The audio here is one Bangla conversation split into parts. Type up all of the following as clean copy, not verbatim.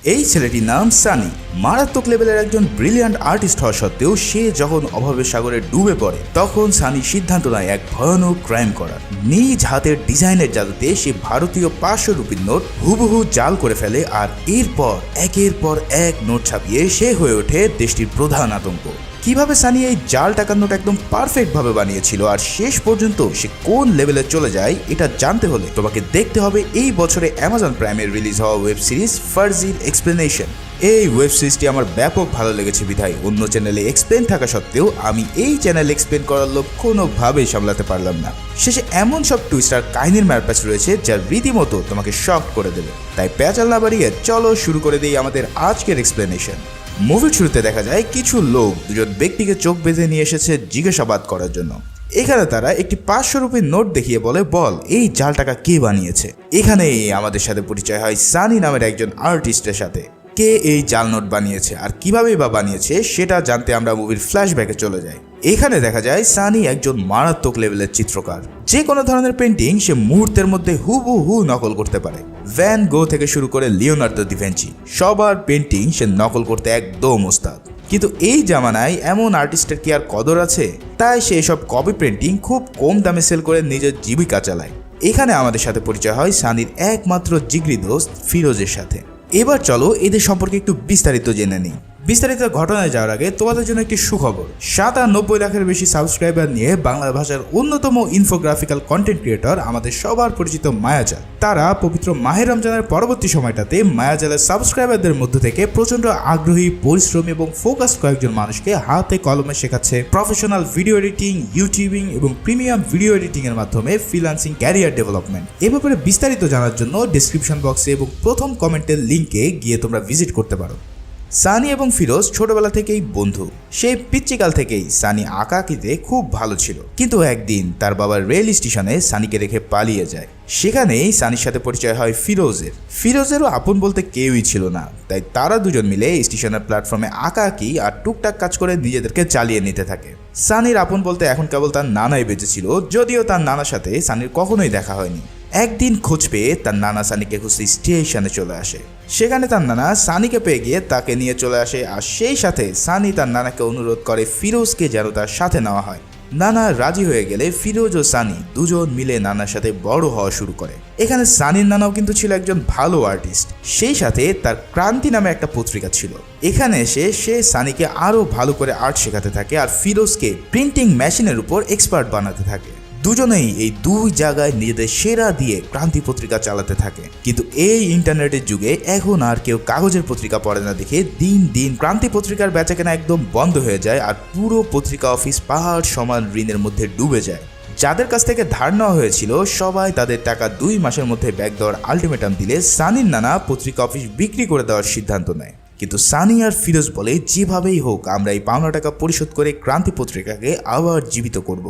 এই ছেলেটির নাম সানি। মারাত্মক লেভেলের একজন ব্রিলিয়ান্ট আর্টিস্ট হওয়া সত্ত্বেও সে যখন অভাবের সাগরে ডুবে পড়ে তখন সানি সিদ্ধান্ত নেয় এক ভয়ানক ক্রাইম করার। নিজ হাতের ডিজাইনের জাদুতে সে ভারতীয় 500 রুপির নোট হুবহু জাল করে ফেলে আর এরপর একের পর এক নোট ছাপিয়ে সে হয়ে ওঠে দেশটির প্রধান আতঙ্ক। কিভাবে সানি এই জাল টাকার নোট একদম পারফেক্ট ভাবে বানিয়েছিল আর শেষ পর্যন্ত সে কোন লেভেলে চলে যায় এটা জানতে হলে তোমাকে দেখতে হবে এই বছরে অ্যামাজন প্রাইমে রিলিজ হওয়া ওয়েব সিরিজ ফার্জির এক্সপ্লেনেশন। এই ওয়েব সিরিজটি আমার ব্যাপক ভালো লেগেছে বিধায় অন্য চ্যানেলে এক্সপ্লেন থাকা সত্ত্বেও আমি এই চ্যানেল এক্সপ্লেন করার লোক কোনোভাবেই সামলাতে পারলাম না। শেষে এমন সব টুইস্ট আর কাহিনীর ম্যারপ্যাচ রয়েছে যা রীতিমতো তোমাকে শক করে দেবে। তাই প্যাচাল না বাড়িয়ে চলো শুরু করে দিই আমাদের আজকের এক্সপ্লেনেশন। মুভির শুরুতে দেখা যায় কিছু লোক দুজন ব্যক্তিকে চোখ বেঁধে নিয়ে এসেছে জিজ্ঞাসাবাদ করার জন্য। এখানে তারা একটি 500 রুপির নোট দেখিয়ে বল এই জাল টাকা কে বানিয়েছে। এখানেই আমাদের সাথে পরিচয় হয় সানি নামের একজন আর্টিস্টের সাথে। কে এই জাল নোট বানিয়েছে আর কিভাবেই বা বানিয়েছে সেটা জানতে আমরা মুভির ফ্ল্যাশব্যাকে চলে যাই। এখানে দেখা যায় সানি একজন মারাত্মক লেভেলের চিত্রকার। যে কোনো ধরনের পেন্টিং সে মুহূর্তের মধ্যে হুবহু নকল করতে পারে। ভ্যান গো থেকে শুরু করে লিওনার্দো দা ভিঞ্চি সবার পেন্টিং সে নকল করতে একদম ওস্তাদ। কিন্তু এই জামানায় এমন আর্টিস্টের কি আর কদর আছে? তাই সে এসব কপি পেন্টিং খুব কম দামে সেল করে নিজের জীবিকা চালায়। এখানে আমাদের সাথে পরিচয় হয় সানির একমাত্র জিগরি দোস্ত ফিরোজের সাথে। এবার চলো এদের সম্পর্কে একটু বিস্তারিত জেনে নিই। বিস্তারিত ঘটনায় যাওয়ার আগে তোমাদের জন্য একটি সুখবর। 97 লাখের বেশি সাবস্ক্রাইবার নিয়ে বাংলা ভাষার অন্যতম ইনফোগ্রাফিক্যাল কন্টেন্ট ক্রিয়েটর আমাদের সবার পরিচিত মায়াজাল। তারা পবিত্র মাহে রমজানের পরবর্তী সময়টাতে মায়াজালের সাবস্ক্রাইবারদের মধ্য থেকে প্রচন্ড আগ্রহী, পরিশ্রমী এবং ফোকাস কয়েকজন মানুষকে হাতে কলমে শেখাচ্ছে প্রফেশনাল ভিডিও এডিটিং, ইউটিউবিং এবং প্রিমিয়াম ভিডিও এডিটিং এর মাধ্যমে ফ্রিল্যান্সিং ক্যারিয়ার ডেভেলপমেন্ট। এ ব্যাপারে বিস্তারিত জানার জন্য ডেসক্রিপশন বক্সে এবং প্রথম কমেন্টের লিঙ্কে গিয়ে তোমরা ভিজিট করতে পারো। সানি এবং ফিরোজ ছোটবেলা থেকেই বন্ধু। সেই পিচ্চিকাল থেকেই সানি আঁকা আঁকিতে খুব ভালো ছিল, কিন্তু একদিন তার বাবা রেল স্টেশনে সানিকে রেখে পালিয়ে যায়। সেখানেই সানির সাথে পরিচয় হয় ফিরোজের। ফিরোজেরও আপন বলতে কেউই ছিল না, তাই তারা দুজন মিলে স্টেশনের প্ল্যাটফর্মে আঁকা আঁকি আর টুকটাক কাজ করে নিজেদেরকে চালিয়ে নিতে থাকে। সানির আপন বলতে এখন কেবল তার নানাই বেঁচে ছিল, যদিও তার নানার সাথে সানির কখনোই দেখা হয়নি। একদিন খোঁজ পেয়ে তার নানা সানিকে খুঁজতে স্টেশনে চলে আসে। সেখানে তার নানা সানিকে পেয়ে গিয়ে তাকে নিয়ে চলে আসে আর সেই সাথে সানি তার নানাকে অনুরোধ করে ফিরোজকে যেন তার সাথে নেওয়া হয়। নানা রাজি হয়ে গেলে ফিরোজ ও সানি দুজন মিলে নানার সাথে বড় হওয়া শুরু করে। এখানে সানির নানাও কিন্তু ছিল একজন ভালো আর্টিস্ট, সেই সাথে তার ক্রান্তি নামে একটা পত্রিকা ছিল। এখানে এসে সে সানিকে আরো ভালো করে আর্ট শেখাতে থাকে আর ফিরোজকে প্রিন্টিং মেশিনের উপর এক্সপার্ট বানাতে থাকে। দুজনেই এই দুই জায়গায় নিজেদের সেরা দিয়ে ক্রান্তি পত্রিকা চালাতে থাকে। কিন্তু এই ইন্টারনেটের যুগে এখন আর কেউ কাগজের পত্রিকা পড়ে না দেখে দিন দিন ক্রান্তি পত্রিকার বেচাকেনা একদম বন্ধ হয়ে যায় আর পুরো পত্রিকা অফিস পাহাড় সমান ঋণের মধ্যে ডুবে যায়। যাদের কাছ থেকে ধার নেওয়া হয়েছিল সবাই তাদের টাকা 2 মাসের মধ্যে ব্যাক দেওয়ার আলটিমেটাম দিলে সানির নানা পত্রিকা অফিস বিক্রি করে দেওয়ার সিদ্ধান্ত নেয়। কিন্তু সানি আর ফিরোজ বলে যেভাবেই হোক আমরা এই পাওনা টাকা পরিশোধ করে ক্রান্তি পত্রিকাকে আবার জীবিত করব।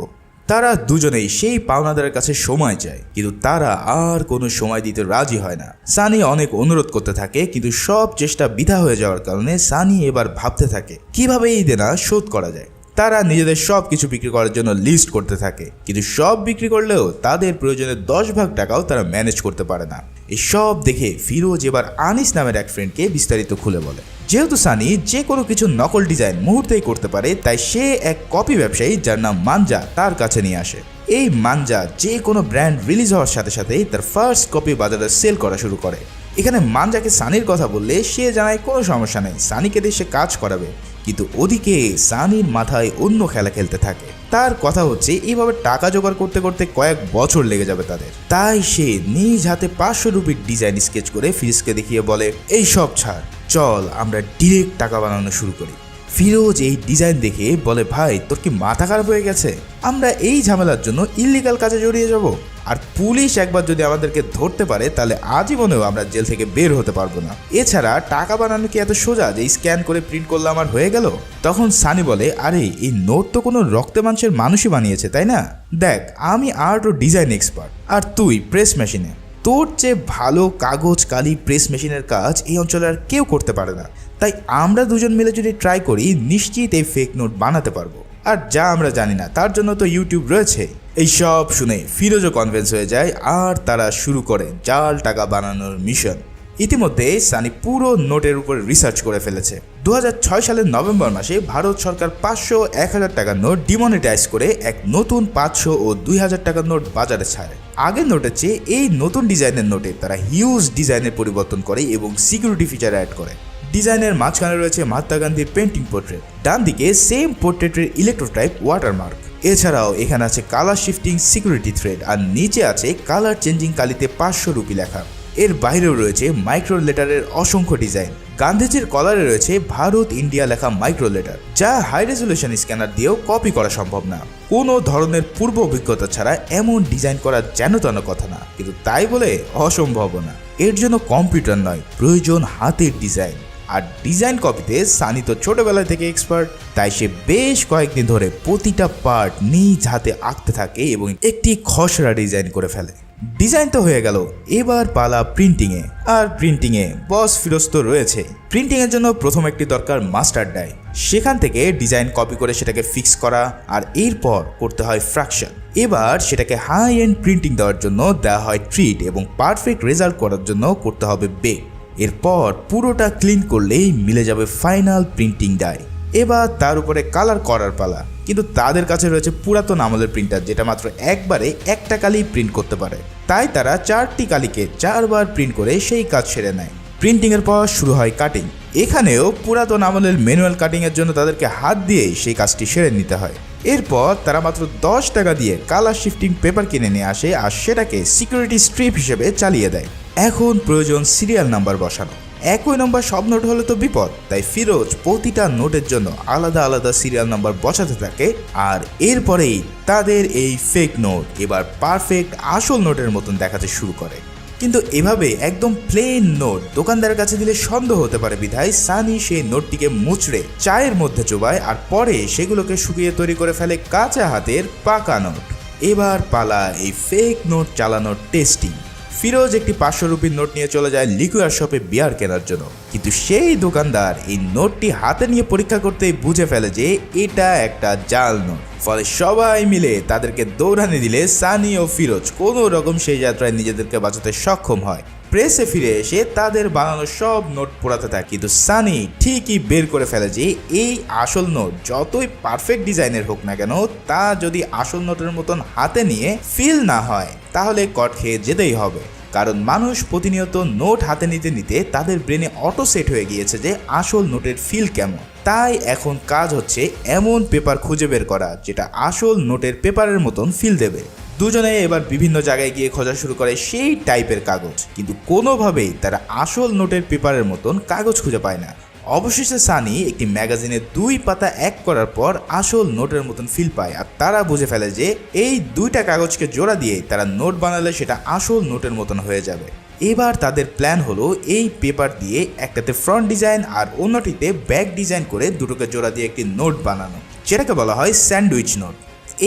তারা দুজনেই সেই পাওনাদারের কাছে সময় চায়, কিন্তু তারা আর কোনো সময় দিতে রাজি হয় না। সানি অনেক অনুরোধ করতে থাকে, কিন্তু সব চেষ্টা বৃথা হয়ে যাওয়ার কারণে সানি এবার ভাবতে থাকে কিভাবে এই দেনা শোধ করা যায়। তারা নিজেদের সব কিছু বিক্রি করার জন্য লিস্ট করতে থাকে, কিন্তু সব বিক্রি করলেও তাদের প্রয়োজনের 10 ভাগ টাকাও তারা ম্যানেজ করতে পারে না। এই সব দেখে ফিরোজ এবার আনিস নামের এক ফ্রেন্ডকে বিস্তারিত খুলে বলে। যেহেতু সানি যে কোনো কিছু নকল ডিজাইন মুহূর্তেই করতে পারে, তাই সে এক কপি ব্যবসায়ী যার নাম মানজা তার কাছে নিয়ে আসে। এই মানজা যে কোনো ব্র্যান্ড রিলিজ হওয়ার সাথে সাথেই তার ফার্স্ট কপি বাজারে সেল করা শুরু করে। এখানে মানজাকে সানির কথা বললে সে জানায় কোনো সমস্যা নেই, সানিকে দিয়ে সে কাজ করাবে। কিন্তু ওদিকে সানির মাথায় অন্য খেলা খেলতে থাকে। তার কথা হচ্ছে এইভাবে টাকা জোগাড় করতে করতে কয়েক বছর লেগে যাবে তাদের। তাই সে নিজ হাতে 500 রুপির ডিজাইন স্কেচ করে ফিরোজকে দেখিয়ে বলে এই সব ছাড়, চল আমরা ডিরেক্ট টাকা বানানো শুরু করি। ফিরোজ এই ডিজাইন দেখে বলে ভাই তোর কি মাথা খারাপ হয়ে গেছে? আমরা এই ঝামেলার জন্য ইল্লিগাল কাজে জড়িয়ে যাব, আর পুলিশ একবার যদি আমাদেরকে ধরতে পারে তাহলে আজীবনেও আমরা জেল থেকে বের হতে পারবো না। এছাড়া টাকা বানানো কি এত সোজা যে স্ক্যান করে প্রিন্ট করলে আমার হয়ে গেল? তখন সানি বলে আরে এই নোট তো কোনো রক্তে মাংসের মানুষই বানিয়েছে, তাই না? দেখ আমি আর্ট ও ডিজাইন এক্সপার্ট আর তুই প্রেস মেশিনে। তোর চেয়ে ভালো কাগজ কালি প্রেস মেশিনের কাজ এই অঞ্চলে আর কেউ করতে পারে না। তাই আমরা দুজন মিলে যদি ট্রাই করি নিশ্চিত এই ফেক নোট বানাতে পারবো। আর যা আমরা জানি না তার জন্য তো ইউটিউব রয়েছে। এই সব শুনে ফিরোজও কনভিন্স হয়ে যায় আর তারা শুরু করে জাল টাকা বানানোর মিশন। ইতিমধ্যে সানি পুরো নোটের উপর রিসার্চ করে ফেলেছে। 2006 সালের নভেম্বর মাসে ভারত সরকার 500, 1000 টাকার নোট ডিমনিটাইজ করে এক নতুন 500 ও 2000 টাকার নোট বাজারে ছাড়ে। আগের নোটের চেয়ে এই নতুন ডিজাইনের নোটে তারা হিউজ ডিজাইনের পরিবর্তন করে এবং সিকিউরিটি ফিচার অ্যাড করে। ডিজাইনের মাঝখানে রয়েছে মহাত্মা গান্ধীর পেন্টিং পোর্ট্রেট, ডান দিকে সেম পোর্ট্রেটের ইলেকট্রোটাইপ ওয়াটারমার্ক। এছাড়াও এখানে আছে কালার শিফটিং সিকিউরিটি থ্রেড, আর নিচে আছে কালার চেঞ্জিং কালিতে 500 রুপি লেখা। এর বাইরেও রয়েছে মাইক্রো লেটারের অসংখ্য ডিজাইন। গান্ধীজির কলারে রয়েছে ভারত ইন্ডিয়া লেখা মাইক্রো লেটার, যা হাই রেজলিউশন স্ক্যানার দিয়েও কপি করা সম্ভব না। কোনো ধরনের পূর্ব অভিজ্ঞতা ছাড়া এমন ডিজাইন করা যেন তেন কথা না, কিন্তু তাই বলে অসম্ভব না। এর জন্য কম্পিউটার নয়, প্রয়োজন হাতের ডিজাইন। আর ডিজাইন কপিতে সানি তো ছোটবেলা থেকে এক্সপার্ট, তাই সে বেশ কয়েকদিন ধরে প্রতিটা পার্ট নিজ হাতে আঁকতে থাকে এবং একটি খসড়া ডিজাইন করে ফেলে। ডিজাইন তো হয়ে গেল, এবার পালা প্রিন্টিংয়ে। আর প্রিন্টিংয়ে বস ফিরোজ তো রয়েছে। প্রিন্টিংয়ের জন্য প্রথম একটি দরকার মাস্টার ডাই, সেখান থেকে ডিজাইন কপি করে সেটাকে ফিক্স করা, আর এরপর করতে হয় ফ্র্যাকশন। এবার সেটাকে হাই এন্ড প্রিন্টিং দেওয়ার জন্য দেওয়া হয় ট্রিট, এবং পারফেক্ট রেজাল্ট করার জন্য করতে হবে বেক। এরপর পুরোটা ক্লিন করলেই মিলে যাবে ফাইনাল প্রিন্টিং ডাই। এবার তার উপরে কালার করার পালা, কিন্তু তাদের কাছে রয়েছে পুরাতন আমলের প্রিন্টার, যেটা মাত্র একবারে একটা কালি প্রিন্ট করতে পারে। তাই তারা 4টি কালিকে 4 বার প্রিন্ট করে সেই কাজ সেরে নেয়। প্রিন্টিংয়ের পর শুরু হয় কাটিং। এখানেও পুরাতন আমলের ম্যানুয়াল কাটিংয়ের জন্য তাদেরকে হাত দিয়েই সেই কাজটি সেরে নিতে হয়। এরপর তারা মাত্র 10 টাকা দিয়ে কালার শিফটিং পেপার কিনে নিয়ে আসে, আর সেটাকে সিকিউরিটি স্ট্রিপ হিসেবে চালিয়ে দেয়। এখন প্রয়োজন সিরিয়াল নাম্বার বসানো। একই নম্বর সব নোট হলে তো বিপদ, তাই ফিরোজ প্রতিটা নোটের জন্য আলাদা আলাদা সিরিয়াল নাম্বার বসাতে থাকে। আর এরপরেই তাদের এই ফেক নোট এবার পারফেক্ট আসল নোটের মতন দেখাতে শুরু করে। কিন্তু এভাবে একদম প্লেন নোট দোকানদারের কাছে দিলে সন্দেহ হতে পারে বিধায় সানি সেই নোটটিকে মুচড়ে চায়ের মধ্যে চোবায়, আর পরে সেগুলোকে শুকিয়ে তৈরি করে ফেলে কাঁচা হাতের পাকা নোট। এবার পালা এই ফেক নোট চালানোর টেস্টিং। ফিরোজ একটি 500 রুপির নোট নিয়ে চলে যায় লিকুয়ার শপে বিয়ার কেনার জন্য, কিন্তু সেই দোকানদার এই নোটটি হাতে নিয়ে পরীক্ষা করতেই বুঝে ফেলে যে এটা একটা জাল নোট। ফলে সবাই মিলে তাদেরকে দৌড়ানি দিলে সানি ও ফিরোজ কোনো রকম সেই যাত্রায় নিজেদেরকে বাঁচাতে সক্ষম হয়। প্রেসে ফিরে এসে তাদের বানানো সব নোট পোড়াতে থাকে, কিন্তু সানি ঠিকই বের করে ফেলে যে এই আসল নোট যতই পারফেক্ট ডিজাইনের হোক না কেন, তা যদি আসল নোটের মতন হাতে নিয়ে ফিল না হয় তাহলে কট খেয়ে যেতেই হবে। কারণ মানুষ প্রতিনিয়ত নোট হাতে নিতে নিতে তাদের ব্রেনে অটো সেট হয়ে গিয়েছে যে আসল নোটের ফিল কেমন। তাই এখন কাজ হচ্ছে এমন পেপার খুঁজে বের করা যেটা আসল নোটের পেপারের মতন ফিল দেবে। দুজনে এবার বিভিন্ন জায়গায় গিয়ে খোঁজা শুরু করে সেই টাইপের কাগজ, কিন্তু কোনোভাবেই তারা আসল নোটের পেপারের মতন কাগজ খুঁজে পায় না। অবশেষে সানি একটি ম্যাগাজিনে 2 পাতা এক করার পর আসল নোটের মতন ফিল পায়, আর তারা বুঝে ফেলে যে এই 2টা কাগজকে জোড়া দিয়ে তারা নোট বানালে সেটা আসল নোটের মতন হয়ে যাবে। এবার তাদের প্ল্যান হলো এই পেপার দিয়ে একটাতে ফ্রন্ট ডিজাইন আর অন্যটিতে ব্যাক ডিজাইন করে দুটোকে জোড়া দিয়ে একটি নোট বানানো, যেটাকে বলা হয় স্যান্ডউইচ নোট।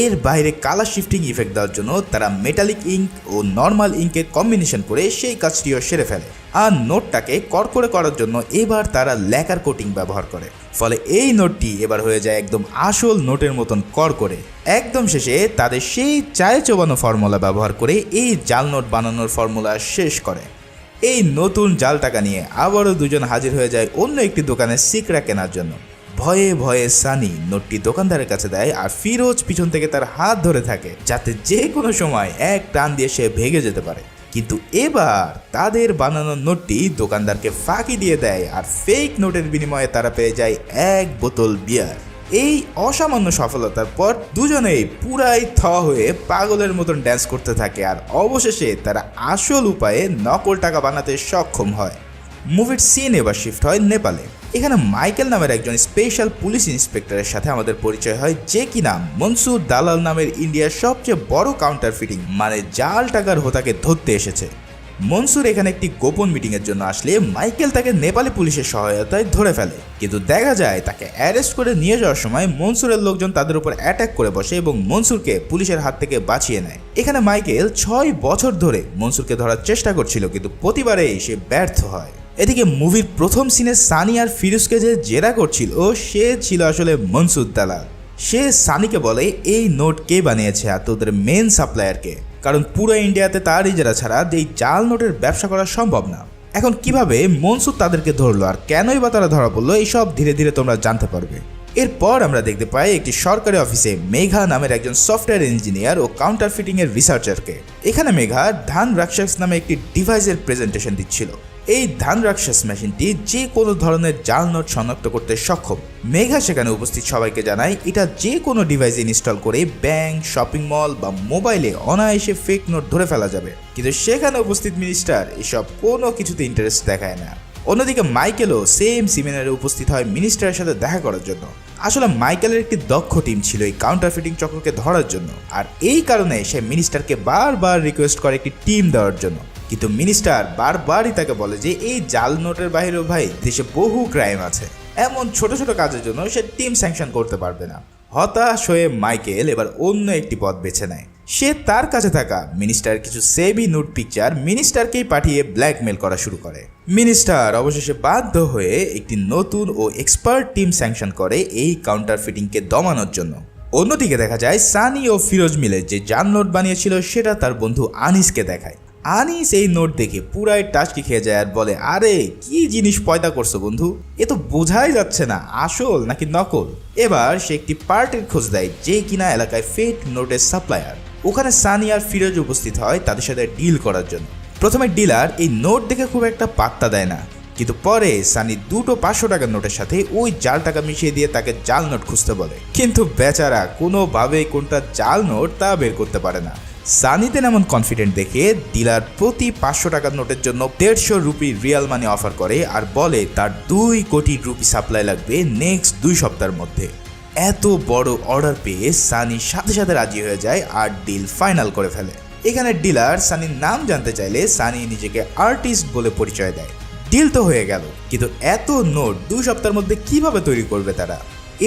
এর বাইরে কালার শিফটিং ইফেক্ট দেওয়ার জন্য তারা মেটালিক ইঙ্ক ও নর্মাল ইঙ্কের কম্বিনেশন করে সেই কাজটিও সেরে ফেলে। আর নোটটাকে কড়কড়ে করার জন্য এবার তারা ল্যাকার কোটিং ব্যবহার করে, ফলে এই নোটটি এবার হয়ে যায় একদম আসল নোটের মতন কড়কড়ে। একদম শেষে তাদের সেই চায়ে চোবানো ফর্মুলা ব্যবহার করে এই জাল নোট বানানোর ফর্মুলা শেষ করে। এই নতুন জাল টাকা নিয়ে আবারও দুজন হাজির হয়ে যায় অন্য একটি দোকানে সিকড়া কেনার জন্য। ভয়ে ভয়ে সানি নোটটি দোকানদারের কাছে দেয়, আর ফিরোজ পিছন থেকে তার হাত ধরে থাকে যাতে যে কোনো সময় এক টান দিয়ে সে ভেঙে যেতে পারে। কিন্তু এবার তাদের বানানো নোটটি দোকানদারকে ফাঁকি দিয়ে দেয়, আর ফেক নোটের বিনিময়ে তারা পেয়ে যায় 1 বোতল বিয়ার। এই অসামান্য সফলতার পর দুজনেই পুরাই হয়ে পাগলের মতন ড্যান্স করতে থাকে, আর অবশেষে তারা আসল উপায়ে নকল টাকা বানাতে সক্ষম হয়। মুভির সিন এবার শিফট হয় নেপালে। এখানে মাইকেল নামের একজন স্পেশাল পুলিশ ইন্সপেক্টরের সাথে আমাদের পরিচয় হয়, যে কিনা মনসুর দালাল নামের ইন্ডিয়ার সবচেয়ে বড় কাউন্টার ফিটিং মানে জাল টাকার হোতাকে ধরতে এসেছে। মনসুর এখানে একটি গোপন মিটিংয়ের জন্য আসলে মাইকেল তাকে নেপালি পুলিশের সহায়তায় ধরে ফেলে, কিন্তু দেখা যায় তাকে অ্যারেস্ট করে নিয়ে যাওয়ার সময় মনসুরের লোকজন তাদের উপর অ্যাটাক করে বসে এবং মনসুরকে পুলিশের হাত থেকে বাঁচিয়ে নেয়। এখানে মাইকেল 6 বছর ধরে মনসুরকে ধরার চেষ্টা করছিল, কিন্তু প্রতিবারেই সে ব্যর্থ হয়। এদিকে মুভির প্রথম সিনে সানি আর ফিরোজকে যে জেরা করছিল সে ছিল আসলে মনসুর দালাল। সে সানিকে বলে এই নোট কে বানিয়েছে আর তোদের মেন সাপ্লায়ারকে, কারণ পুরো ইন্ডিয়াতে তার ইজারা ছাড়া এই জাল নোটের ব্যবসা করা সম্ভব না। এখন কিভাবে মনসুর তাদেরকে ধরলো আর কেনই বা তারা ধরা পড়লো এইসব ধীরে ধীরে তোমরা জানতে পারবে। এরপর আমরা দেখতে পাই একটি সরকারি অফিসে মেঘা নামের একজন সফটওয়্যার ইঞ্জিনিয়ার ও কাউন্টারফিটিং এর রিসার্চারকে। এখানে মেঘা ধান রাক্ষস নামে একটি ডিভাইসের প্রেজেন্টেশন দিচ্ছিল। এই ধান রাক্ষস মেশিনটি যে কোনো ধরনের জাল নোট শনাক্ত করতে সক্ষম। মেঘা সেখানে উপস্থিত সবাইকে জানায় এটা যে কোনো ডিভাইসে ইনস্টল করে ব্যাংক, শপিং মল বা মোবাইলে অনায়াসে ফেক নোট ধরে ফেলা যাবে। কিন্তু সেখানে উপস্থিত মিনিস্টার এসব কোনো কিছুতে ইন্টারেস্ট দেখায় না। অন্যদিকে মাইকেলও সেম সেমিনারে উপস্থিত হয় মিনিস্টারের সাথে দেখা করার জন্য। আসলে মাইকেলের একটি দক্ষ টিম ছিল এই কাউন্টারফিটিং চক্রকে ধরার জন্য, আর এই কারণে সে মিনিস্টারকে বারবার রিকোয়েস্ট করে একটি টিম দেওয়ার জন্য। কিন্তু মিনিস্টার বারবারই তাকে বলে যে এই জাল নোটের বাইরেও ভাই দেশে বহু ক্রাইম আছে, এমন ছোট ছোট কাজের জন্য সে টিম স্যাংশন করতে পারবে না। হতাশ হয়ে মাইকেল এবার অন্য একটি পথ বেছে নেয়। সে তার কাছে থাকা মিনিস্টার কিছু সেভি নোট পিকচার মিনিস্টারকেই পাঠিয়ে ব্ল্যাকমেল করা শুরু করে। মিনিস্টার অবশেষে বাধ্য হয়ে একটি নতুন ও এক্সপার্ট টিম স্যাংশন করে এই কাউন্টারফিটিংকে দমানোর জন্য। অন্যদিকে দেখা যায় সানি ও ফিরোজ মিলে যে জাল নোট বানিয়েছিল সেটা তার বন্ধু আনিসকে দেখায়। আনিস এই নোট দেখে পুরাই টাচকি খেয়ে যায় আর বলে, আরে কি জিনিস পয়দা করছো বন্ধু, এ তো বোঝাই যাচ্ছে না আসল নাকি নকল। এবার সে একটি পার্টির খোঁজ দেয় যে কিনা এলাকায় ফেক নোটের সাপ্লায়ার। ওখানে সানি আর ফিরোজ উপস্থিত হয় তাদের সাথে ডিল করার জন্য। প্রথমে ডিলার এই নোট দেখে খুব একটা পাত্তা দেয় না, কিন্তু পরে সানি দুটো 500 টাকার নোটের সাথে ওই জাল টাকা মিশিয়ে দিয়ে তাকে জাল নোট খুঁজতে বলে। কিন্তু বেচারা কোনোভাবেই কোনটা জাল নোট তা বের করতে পারে না। সানিতে এমন কনফিডেন্ট দেখে ডিলার প্রতি 500 টাকার নোটের জন্য 150 রুপি রিয়াল মানি অফার করে আর বলে তার 2 কোটি রুপি সাপ্লাই লাগবে নেক্সট 2 সপ্তাহের মধ্যে। এত বড় অর্ডার পেয়ে সানি সাথে সাথে রাজি হয়ে যায় আর ডিল ফাইনাল করে ফেলে। এখানে ডিলার সানির নাম জানতে চাইলে সানি নিজেকে আর্টিস্ট বলে পরিচয় দেয়। ডিল তো হয়ে গেল, কিন্তু এত নোট 2 সপ্তাহের মধ্যে কিভাবে তৈরি করবে তারা?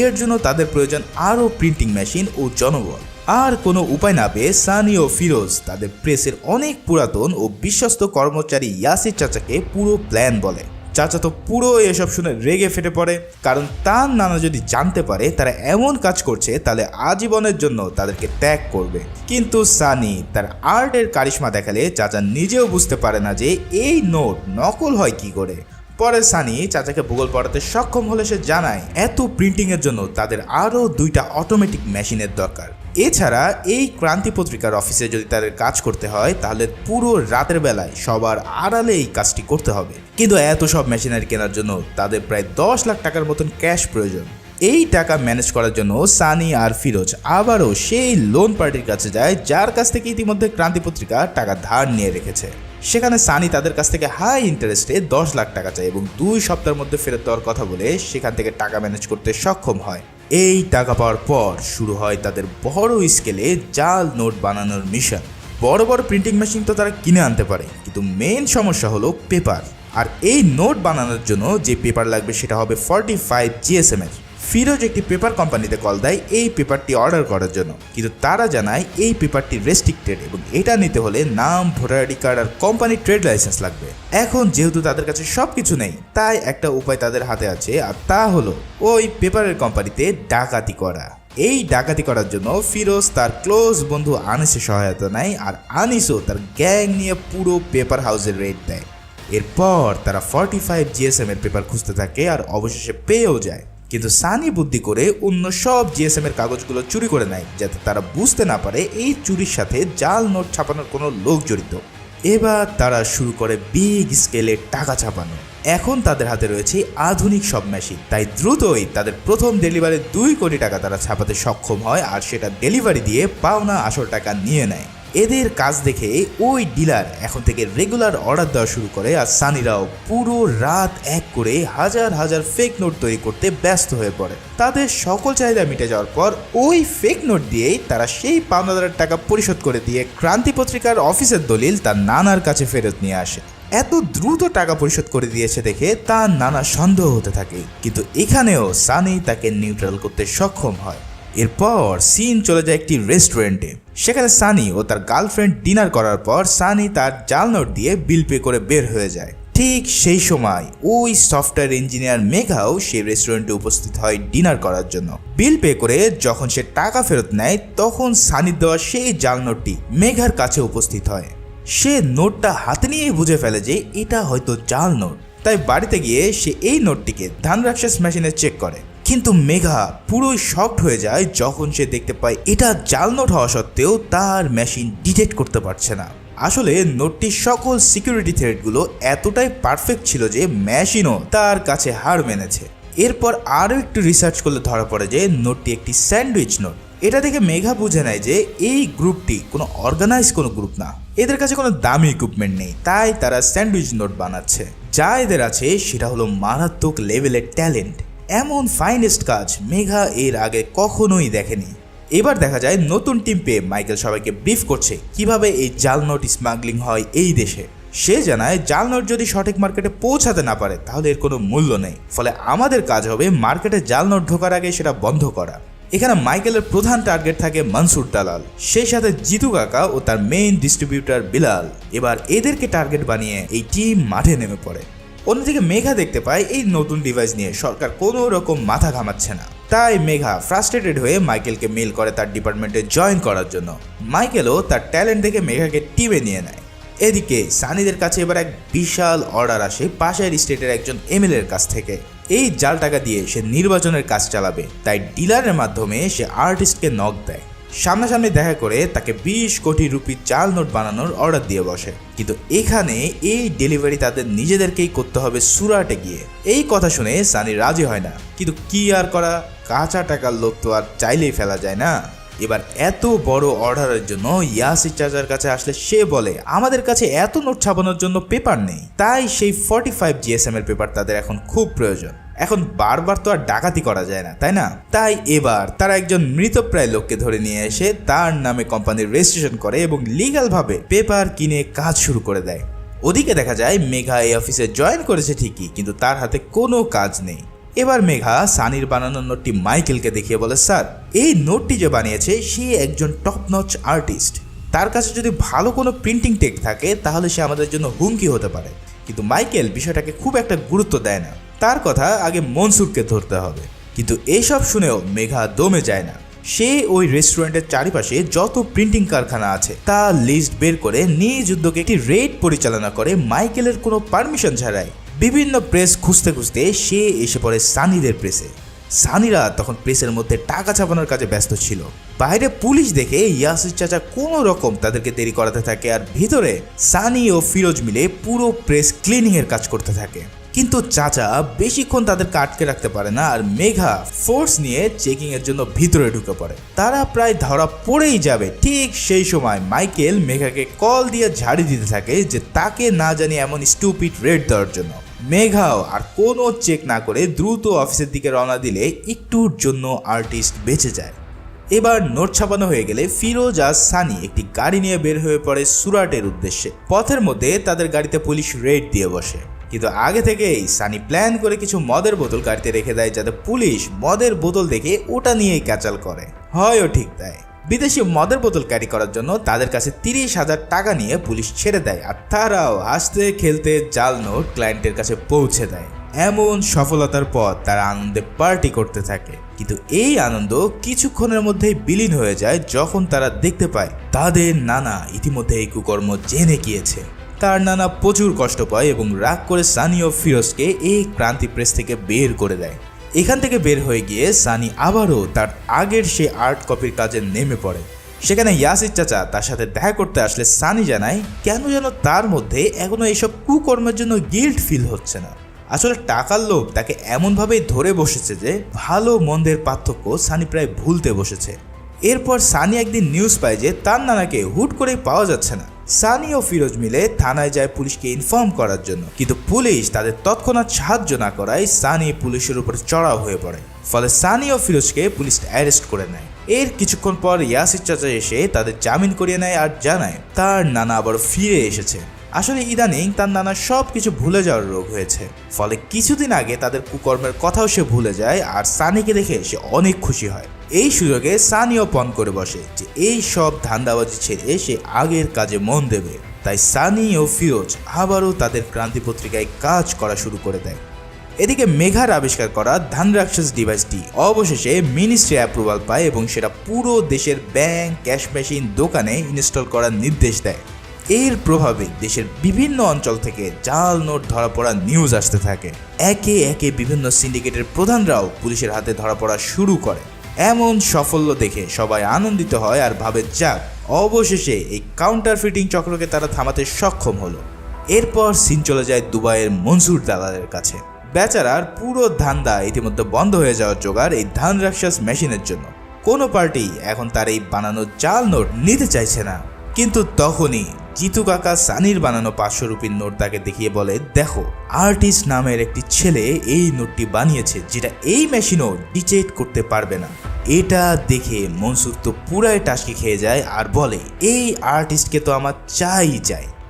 এর জন্য তাদের প্রয়োজন আরও প্রিন্টিং মেশিন ও জনবল। আর কোনো উপায় না পেয়ে সানি ও ফিরোজ তাদের প্রেসের অনেক পুরাতন ও বিশ্বস্ত কর্মচারী ইয়াসির চাচাকে পুরো প্ল্যান বলে। চাচা তো পুরো এসব শুনে রেগে ফেটে পড়ে, কারণ তার নানা যদি জানতে পারে তারা এমন কাজ করছে তাহলে আজীবনের জন্য তাদেরকে ত্যাগ করবে। কিন্তু সানি তার আর্টের কারিশমা দেখালে চাচা নিজেও বুঝতে পারে না যে এই নোট নকল হয় কি করে। পরে সানি চাচাকে ভূগোল পড়াতে সক্ষম হলে সে জানায় এত প্রিন্টিংয়ের জন্য তাদের আরও 2টা অটোমেটিক মেশিনের দরকার। এছাড়া এই ক্রান্তি পত্রিকার অফিসে যদি তাদের কাজ করতে হয় তাহলে পুরো রাতের বেলায় সবার আড়ালে এই কাজটি করতে হবে। কিন্তু এত সব মেশিনারি কেনার জন্য তাদের প্রায় 10 লাখ টাকার মতন ক্যাশ প্রয়োজন। এই টাকা ম্যানেজ করার জন্য সানি আর ফিরোজ আবারও সেই লোন পার্টির কাছে যায় যার কাছ থেকে ইতিমধ্যে ক্রান্তি পত্রিকা টাকা ধার নিয়ে রেখেছে। সেখানে সানি তাদের কাছ থেকে হাই ইন্টারেস্টে 10 লাখ টাকা চায় এবং 2 সপ্তাহের মধ্যে ফেরত দেওয়ার কথা বলে সেখান থেকে টাকা ম্যানেজ করতে সক্ষম হয়। এই টাকা পাওয়ার পর শুরু হয় তাদের বড় স্কেলে জাল নোট বানানোর মিশন। বড় বড় প্রিন্টিং মেশিন তো তারা কিনে আনতে পারে, কিন্তু মেন সমস্যা হলো পেপার। আর এই নোট বানানোর জন্য যে পেপার লাগবে সেটা হবে 45 GSM এর। ফিরোজ একটি পেপার কোম্পানিতে কল দেয় এই পেপারটি অর্ডার করার জন্য, কিন্তু তারা জানায় এই পেপারটি রেস্ট্রিক্টেড এবং এটা নিতে হলে নাম, ভোটার আইডি কার্ড আর কোম্পানির ট্রেড লাইসেন্স লাগবে। এখন যেহেতু তাদের কাছে সব কিছু নেই, তাই একটা উপায় তাদের হাতে আছে, আর তা হলো ওই পেপারের কোম্পানিতে ডাকাতি করা। এই ডাকাতি করার জন্য ফিরোজ তার ক্লোজ বন্ধু আনিসের সহায়তা নেয়, আর আনিসও তার গ্যাং নিয়ে পুরো পেপার হাউসের রেড দেয়। এরপর তারা 45 GSM এর পেপার খুঁজতে থাকে আর অবশেষে পেয়েও যায়। কিন্তু সানি বুদ্ধি করে অন্য সব GSM এর কাগজগুলো চুরি করে নেয় যাতে তারা বুঝতে না পারে এই চুরির সাথে জাল নোট ছাপানোর কোনো লোক জড়িত। এবার তারা শুরু করে বিগ স্কেলে টাকা ছাপানো। এখন তাদের হাতে রয়েছে আধুনিক সব মেশিন, তাই দ্রুতই তাদের প্রথম ডেলিভারি 2 কোটি টাকা তারা ছাপাতে সক্ষম হয়, আর সেটা ডেলিভারি দিয়ে পাওনা আসল টাকা নিয়ে নেয়। এদের কাজ দেখে ওই ডিলার এখন থেকে রেগুলার অর্ডার দেওয়া শুরু করে, আর সানিরাও পুরো রাত এক করে হাজার হাজার ফেক নোট তৈরি করতে ব্যস্ত হয়ে পড়ে। তাদের সকল চাহিদা মিটে যাওয়ার পর ওই ফেক নোট দিয়েই তারা সেই পাওনাদারের টাকা পরিশোধ করে দিয়ে ক্রান্তি পত্রিকার অফিসের দলিল তার নানার কাছে ফেরত নিয়ে আসে। এত দ্রুত টাকা পরিশোধ করে দিয়েছে দেখে তার নানা সন্দেহ হতে থাকে, কিন্তু এখানেও সানি তাকে নিউট্রাল করতে সক্ষম হয়। এরপর সিন চলে যায় একটি রেস্টুরেন্টে। সেখানে সানি ও তার গার্লফ্রেন্ড ডিনার করার পর সানি তার জাল নোট দিয়ে বিল পে করে বের হয়ে যায়। ঠিক সেই সময় ওই সফটওয়্যার ইঞ্জিনিয়ার মেঘাও সেই রেস্টুরেন্টে উপস্থিত হয় ডিনার করার জন্য। বিল পে করে যখন সে টাকা ফেরত নেয় তখন সানির দেওয়া সেই জাল নোটটি মেঘার কাছে উপস্থিত হয়। সে নোটটা হাতে নিয়ে বুঝে ফেলে যে এটা হয়তো জাল নোট। তাই বাড়িতে গিয়ে সে এই নোটটিকে ধানরাক্ষস মেশিনে চেক করে, কিন্তু মেঘা পুরোই শকড হয়ে যায় যখন সে দেখতে পায় এটা জাল নোট হওয়া সত্ত্বেও তার মেশিন ডিটেক্ট করতে পারছে না। আসলে নোটটির সকল সিকিউরিটি থ্রেডগুলো এতটাই পারফেক্ট ছিল যে মেশিনও তার কাছে হার মেনেছে। এরপর আরও একটু রিসার্চ করলে ধরা পড়ে যে নোটটি একটি স্যান্ডউইচ নোট। এটা দেখে মেঘা বুঝে নেয় যে এই গ্রুপটি কোনো অর্গানাইজ কোনো গ্রুপ না, এদের কাছে কোনো দামি ইকুইপমেন্ট নেই, তাই তারা স্যান্ডউইচ নোট বানাচ্ছে। যা এদের আছে সেটা হলো মারাত্মক লেভেলের ট্যালেন্ট। এমন ফাইনেস্ট কাজ মেঘা এর আগে কখনোই দেখেনি। এবার দেখা যায় নতুন টিম পেয়ে মাইকেল সবাইকে ব্রিফ করছে কিভাবে এই জাল নোট স্মাগলিং হয় এই দেশে। সে জানায় জাল নোট যদি সঠিক মার্কেটে পৌঁছাতে না পারে তাহলে এর কোনো মূল্য নেই, ফলে আমাদের কাজ হবে মার্কেটে জাল নোট ঢোকার আগে সেটা বন্ধ করা। এখানে মাইকেলের প্রধান টার্গেট থাকে মনসুর দালাল, সেই সাথে জিতু কাকা ও তার মেইন ডিস্ট্রিবিউটর বিলাল। এবার এদেরকে টার্গেট বানিয়ে এই টিম মাঠে নেমে পড়ে। অন্যদিকে মেঘা দেখতে পায় এই নতুন ডিভাইস নিয়ে সরকার কোনো রকম মাথা ঘামাচ্ছে না, তাই মেঘা ফ্রাস্ট্রেটেড হয়ে মাইকেলকে মেল করে তার ডিপার্টমেন্টে জয়েন করার জন্য। মাইকেলও তার ট্যালেন্ট দেখে মেঘাকে টিমে নিয়ে নেয়। এদিকে সানিদের কাছে এবার এক বিশাল অর্ডার আসে পাশের স্টেটের একজন এমএলএর কাছ থেকে। এই জাল টাকা দিয়ে সে নির্বাচনের কাজ চালাবে, তাই ডিলারের মাধ্যমে সে আর্টিস্টকে নক দেয়। সামনাসামনি দেখা করে তাকে 20 কোটি রুপি জাল নোট বানানোর অর্ডার দিয়ে বসে। কিন্তু এখানে এই ডেলিভারি তাদের নিজেদেরকেই করতে হবে সুরাটে গিয়ে। এই কথা শুনে সানি রাজি হয় না, কিন্তু কি আর করা, কাঁচা টাকার লোভ তো আর চাইলেই ফেলা যায় না। এবার এত বড় অর্ডারের জন্য ইয়াসির চাচার কাছে আসলে সে বলে আমাদের কাছে এত নোট ছাপানোর জন্য পেপার নেই, তাই সেই 45 GSM এর পেপার তাদের এখন খুব প্রয়োজন। এখন বারবার তো আর ডাকাতি করা যায় না, তাই না? তাই এবার তারা একজন মৃতপ্রায় লোককে ধরে নিয়ে এসে তার নামে কোম্পানির রেজিস্ট্রেশন করে এবং লিগ্যাল ভাবে পেপার কিনে কাজ শুরু করে দেয়। ওদিকে দেখা যায় মেঘা এই অফিসে জয়েন করেছে ঠিকই, কিন্তু তার হাতে কোনো কাজ নেই। এবার মেঘা সানির বানানো নোটটি মাইকেলকে দেখিয়ে বলে, স্যার এই নোটটি যে বানিয়েছে সে একজন টপ নচ আর্টিস্ট, তার কাছে যদি ভালো কোনো প্রিন্টিং টেক থাকে তাহলে সে আমাদের জন্য হুমকি হতে পারে। কিন্তু মাইকেল বিষয়টাকে খুব একটা গুরুত্ব দেয় না, তার কথা আগে মনসুরকে ধরতে হবে। কিন্তু এসব শুনেও মেঘা দমে যায় না। সে ওই রেস্টুরেন্টের চারিপাশে যত প্রিন্টিং কারখানা আছে তার লিস্ট বের করে নিজ উদ্যোগে একটি রেড পরিচালনা করে মাইকেলের কোনো পারমিশন ছাড়াই। বিভিন্ন প্রেস খুঁজতে খুঁজতে সে এসে পড়ে সানিদের প্রেসে। সানিরা তখন প্রেসের মধ্যে টাকা ছাপানোর কাজে ব্যস্ত ছিল। বাইরে পুলিশ দেখে ইয়াসির চাচা কোনো রকম তাদেরকে দেরি করাতে থাকে, আর ভিতরে সানি ও ফিরোজ মিলে পুরো প্রেস ক্লিনিং এর কাজ করতে থাকে। কিন্তু চাচা বেশিক্ষণ তাদেরকে আটকে রাখতে পারে না, আর মেঘা ফোর্স নিয়ে চেকিং এর জন্য ভিতরে ঢুকে পড়ে। তারা প্রায় ধরা পড়েই যাবে, ঠিক সেই সময় মাইকেল মেঘাকে কল দিয়ে ঝাড়ি দিতে থাকে যে তাকে না জানি এমন স্টুপিড রেড দেওয়ার জন্য। মেঘাও আর কোনো চেক না করে দ্রুত অফিসের দিকে রওনা দিলে একটুর জন্য আর্টিস্ট বেঁচে যায়। এবার নোট ছাপানো হয়ে গেলে ফিরোজ আর সানি একটি গাড়ি নিয়ে বের হয়ে পড়ে সুরাটের উদ্দেশ্যে। পথের মধ্যে তাদের গাড়িতে পুলিশ রেড দিয়ে বসে, কিন্তু আগে থেকেই সানি প্ল্যান করে কিছু মদের বোতল গাড়িতে রেখে দেয় যাতে পুলিশ মদের বোতল দেখে ওটা নিয়েই ক্যাচাল করে। হয়ও ঠিক তাই, বিদেশি মদের বোতল ক্যারি করার জন্য তাদের কাছে 30,000 টাকা নিয়ে পুলিশ ছেড়ে দেয়, আর তারাও হাসতে খেলতে জাল নোট ক্লায়েন্টের কাছে পৌঁছে দেয়। এমন সফলতার পর তারা আনন্দে পার্টি করতে থাকে, কিন্তু এই আনন্দ কিছুক্ষণের মধ্যেই বিলীন হয়ে যায় যখন তারা দেখতে পায় তাদের নানা ইতিমধ্যে এই কুকর্ম জেনে গিয়েছে। তার নানা প্রচুর কষ্ট পায় এবং রাগ করে সানি ও ফিরোজকে এই ক্রান্তি প্রেস থেকে বের করে দেয়। এখান থেকে বের হয়ে গিয়ে সানি আবারও তার আগের সে আর্ট কপির কাজে নেমে পড়ে। সেখানে ইয়াসির চাচা তার সাথে দেখা করতে আসলে সানি জানায় কেন যেন তার মধ্যে এখনো এইসব কুকর্মের জন্য গিল্ট ফিল হচ্ছে না। আসলে টাকার লোভ তাকে এমনভাবেই ধরে বসেছে যে ভালো মন্দের পার্থক্য সানি প্রায় ভুলতে বসেছে। এরপর সানি একদিন নিউজ পায় যে তার নানাকে হুট করে পাওয়া যাচ্ছে না। সানি ও ফিরোজ মিলে থানায় যায় পুলিশকে ইনফর্ম করার জন্য, কিন্তু পুলিশ তাদের তৎক্ষণাৎ সাহায্য না করায় সানি পুলিশের উপর চড়াও হয়ে পড়ে। ফলে সানি ও ফিরোজকে পুলিশ অ্যারেস্ট করে নেয়। এর কিছুক্ষণ পর ইয়াসির চাচা এসে তাদের জামিন করিয়ে নেয় আর জানায় তার নানা আবার ফিরে এসেছে। আসলে ইদানিং তার নানা সব কিছু ভুলে যাওয়ার রোগ হয়েছে, ফলে কিছুদিন আগে তাদের কুকর্মের কথাও সে ভুলে যায়, আর সানিকে দেখে সে অনেক খুশি হয়। এই সুযোগে সানিও পণ করে বসে যে এই সব ধান্দাবাজি ছেড়ে সে আগের কাজে মন দেবে। তাই সানি ও ফিরোজ আবারও তাদের ক্রান্তি পত্রিকায় কাজ করা শুরু করে দেয়। এদিকে মেঘার আবিষ্কার করা ধানরাক্ষস ডিভাইসটি অবশেষে মিনিস্ট্রি অ্যাপ্রুভাল পায় এবং সেটা পুরো দেশের ব্যাংক, ক্যাশ মেশিন, দোকানে ইনস্টল করার নির্দেশ দেয়। এর প্রভাবে দেশের বিভিন্ন অঞ্চল থেকে জাল নোট ধরা পড়া নিউজ আসতে থাকে। একে একে বিভিন্ন সিন্ডিকেটের প্রধানরাও পুলিশের হাতে ধরা পড়া শুরু করে। এমন সাফল্য দেখে সবাই আনন্দিত হয় আর ভাবে যাক, অবশেষে এই কাউন্টারফিটিং চক্রকে তারা থামাতে সক্ষম হলো। এরপর সিন চলে যায় দুবাইয়ের মনসুর দালালের কাছে। বেচারার পুরো ধান্দা ইতিমধ্যে বন্ধ হয়ে যাওয়ার জোগাড় এই ধান রাক্ষস মেশিনের জন্য। কোনো পার্টি এখন তার এই বানানো জাল নোট নিতে চাইছে না। কিন্তু তখনই জিতু কাকা সানির বানানো 500 রুপির নোট তাকে দেখিয়ে বলে, দেখো, আর্টিস্ট নামের একটি ছেলে এই নোটটি বানিয়েছে যেটা এই মেশিনও ডিটেক্ট করতে পারবে না। এটা দেখে মনসুর তো পুরাই টাসকি খেয়ে যায় আর বলে, এই আর্টিস্টকে তো আমার চাই।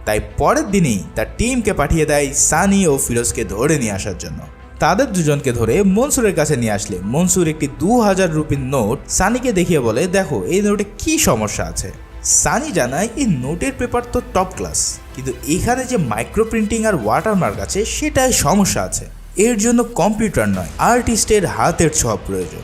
তাই পরের দিনেই তার টিমকে পাঠিয়ে দেয় সানি ও ফিরোজকে ধরে নিয়ে আসার জন্য। তাদের দুজনকে ধরে মনসুরের কাছে নিয়ে আসলে মনসুর একটি 2000 রুপির নোট সানিকে দেখিয়ে বলে, দেখো, এই নোটে কি সমস্যা আছে। সানি জানায় এই নোটের পেপার তো টপ ক্লাস, কিন্তু এখানে যে মাইক্রো প্রিন্টিং আর ওয়াটারমার্ক আছে সেটাই সমস্যা আছে। এর জন্য কম্পিউটার নয়, আর্টিস্টের হাতের ছোঁয়া প্রয়োজন।